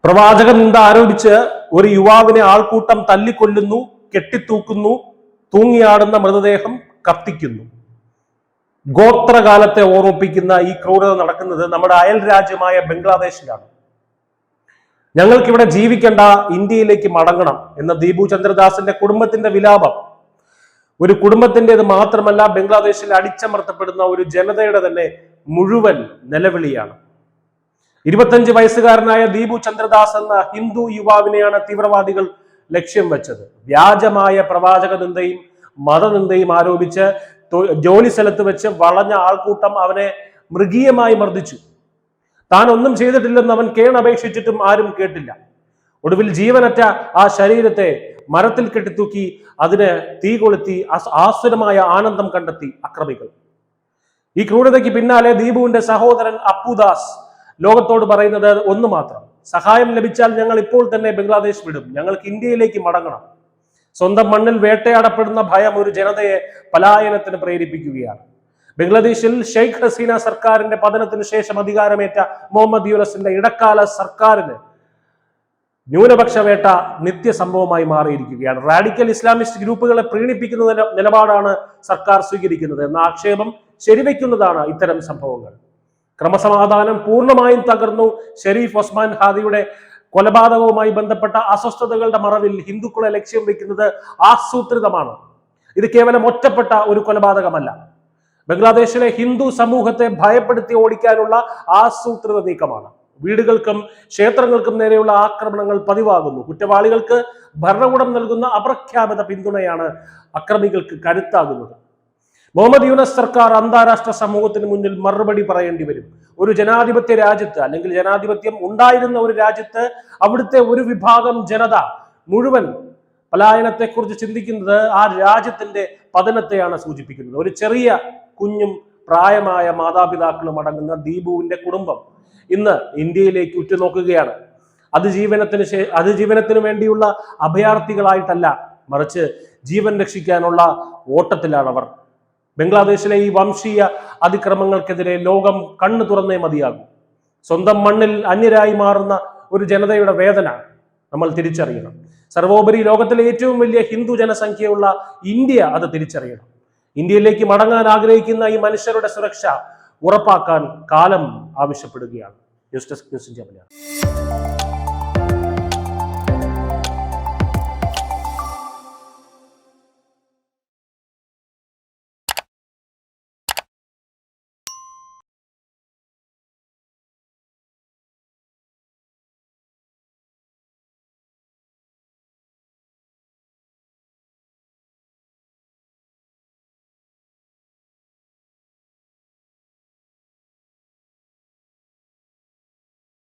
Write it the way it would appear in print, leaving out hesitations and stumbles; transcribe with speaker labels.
Speaker 1: പ്രവാചകൻ നിന്ദ ആരോപിച്ച് ഒരു യുവാവിനെ ആൾക്കൂട്ടം തല്ലിക്കൊല്ലുന്നു, കെട്ടിത്തൂക്കുന്നു, തൂങ്ങിയാടുന്ന മൃതദേഹം കത്തിക്കുന്നു. ഗോത്രകാലത്തെ ഓർമ്മിപ്പിക്കുന്ന ഈ ക്രൂരത നടക്കുന്നത് നമ്മുടെ അയൽ രാജ്യമായ ബംഗ്ലാദേശിലാണ്. ഞങ്ങൾക്കിവിടെ ജീവിക്കേണ്ട, ഇന്ത്യയിലേക്ക് മടങ്ങണം എന്ന ദീപു ചന്ദ്രദാസിന്റെ കുടുംബത്തിന്റെ വിലാപം ഒരു കുടുംബത്തിൻ്റെത് മാത്രമല്ല, ബംഗ്ലാദേശിൽ അടിച്ചമർത്തപ്പെടുന്ന ഒരു ജനതയുടെ തന്നെ മുഴുവൻ നിലവിളിയാണ്. 25 വയസ്സുകാരനായ ദീപു ചന്ദ്രദാസ് എന്ന ഹിന്ദു യുവാവിനെയാണ് തീവ്രവാദികൾ ലക്ഷ്യം വെച്ചത്. വ്യാജമായ പ്രവാചക നിന്ദയും മതനിന്ദയും ആരോപിച്ച് ജോലി സ്ഥലത്ത് വെച്ച് വളഞ്ഞ ആൾക്കൂട്ടം അവനെ മൃഗീയമായി മർദ്ദിച്ചു. താൻ ഒന്നും ചെയ്തിട്ടില്ലെന്ന് അവൻ കേണപേക്ഷിച്ചിട്ടും ആരും കേട്ടില്ല. ഒടുവിൽ ജീവനറ്റ ആ ശരീരത്തെ മരത്തിൽ കെട്ടിത്തൂക്കി അതിന് തീ കൊളുത്തി ആസുരമായ ആനന്ദം കണ്ടെത്തി അക്രമികൾ. ഈ ക്രൂരതയ്ക്ക് പിന്നാലെ ദീപുവിന്റെ സഹോദരൻ അപ്പുദാസ് ലോകത്തോട് പറയുന്നത് ഒന്ന് മാത്രം: സഹായം ലഭിച്ചാൽ ഞങ്ങൾ ഇപ്പോൾ തന്നെ ബംഗ്ലാദേശ് വിടും, ഞങ്ങൾക്ക് ഇന്ത്യയിലേക്ക് മടങ്ങണം. സ്വന്തം മണ്ണിൽ വേട്ടയാടപ്പെടുന്ന ഭയം ഒരു ജനതയെ പലായനത്തിന് പ്രേരിപ്പിക്കുകയാണ്. ബംഗ്ലാദേശിൽ ഷെയ്ഖ് ഹസീന സർക്കാരിന്റെ പതനത്തിന് ശേഷം അധികാരമേറ്റ മുഹമ്മദ് യൂനസിന്റെ ഇടക്കാല സർക്കാരിന് ന്യൂനപക്ഷ വേട്ട നിത്യസംഭവമായി മാറിയിരിക്കുകയാണ്. റാഡിക്കൽ ഇസ്ലാമിസ്റ്റ് ഗ്രൂപ്പുകളെ പ്രീണിപ്പിക്കുന്ന നിലപാടാണ് സർക്കാർ സ്വീകരിക്കുന്നത് എന്ന ആക്ഷേപം ശരിവെക്കുന്നതാണ് ഇത്തരം സംഭവങ്ങൾ. ക്രമസമാധാനം പൂർണ്ണമായും തകർന്നു. ഷെരീഫ് ഒസ്മാൻ ഹാദിയുടെ കൊലപാതകവുമായി ബന്ധപ്പെട്ട അസ്വസ്ഥതകളുടെ മറവിൽ ഹിന്ദുക്കളെ ലക്ഷ്യം വെക്കുന്നത് ആസൂത്രിതമാണ്. ഇത് കേവലം ഒറ്റപ്പെട്ട ഒരു കൊലപാതകമല്ല. ബംഗ്ലാദേശിലെ ഹിന്ദു സമൂഹത്തെ ഭയപ്പെടുത്തി ഓടിക്കാനുള്ള ആസൂത്രിത നീക്കമാണ്. വീടുകൾക്കും ക്ഷേത്രങ്ങൾക്കും നേരെയുള്ള ആക്രമണങ്ങൾ പതിവാകുന്നു. കുറ്റവാളികൾക്ക് ഭരണകൂടം നൽകുന്ന അപ്രഖ്യാപിത പിന്തുണയാണ് അക്രമികൾക്ക് കരുത്താകുന്നത്. മുഹമ്മദ് യൂനസ് സർക്കാർ അന്താരാഷ്ട്ര സമൂഹത്തിന് മുന്നിൽ മറുപടി പറയേണ്ടി വരും. ഒരു ജനാധിപത്യ രാജ്യത്ത്, അല്ലെങ്കിൽ ജനാധിപത്യം ഉണ്ടായിരുന്ന ഒരു രാജ്യത്ത്, അവിടുത്തെ ഒരു വിഭാഗം ജനത മുഴുവൻ പലായനത്തെക്കുറിച്ച് ചിന്തിക്കുന്നത് ആ രാജ്യത്തിന്റെ പതനത്തെയാണ് സൂചിപ്പിക്കുന്നത്. ഒരു ചെറിയ കുഞ്ഞും പ്രായമായ മാതാപിതാക്കളും അടങ്ങുന്ന ദീപുവിന്റെ കുടുംബം ഇന്ന് ഇന്ത്യയിലേക്ക് ഉറ്റുനോക്കുകയാണ്. അതിജീവനത്തിന് വേണ്ടിയുള്ള അഭയാർത്ഥികളായിട്ടല്ല, മറിച്ച് ജീവൻ രക്ഷിക്കാനുള്ള ഓട്ടത്തിലാണ് അവർ. ബംഗ്ലാദേശിലെ ഈ വംശീയ അതിക്രമങ്ങൾക്കെതിരെ ലോകം കണ്ണു തുറന്നേ മതിയാകും. സ്വന്തം മണ്ണിൽ അന്യരായി മാറുന്ന ഒരു ജനതയുടെ വേദന നമ്മൾ തിരിച്ചറിയണം. സർവോപരി ലോകത്തിലെ ഏറ്റവും വലിയ ഹിന്ദു ജനസംഖ്യയുള്ള ഇന്ത്യ അത് തിരിച്ചറിയണം. ഇന്ത്യയിലേക്ക് മടങ്ങാൻ ആഗ്രഹിക്കുന്ന ഈ മനുഷ്യരുടെ സുരക്ഷ ഉറപ്പാക്കാൻ കാലം ആവശ്യപ്പെടുകയാണ്. News desk, news India Malayalam.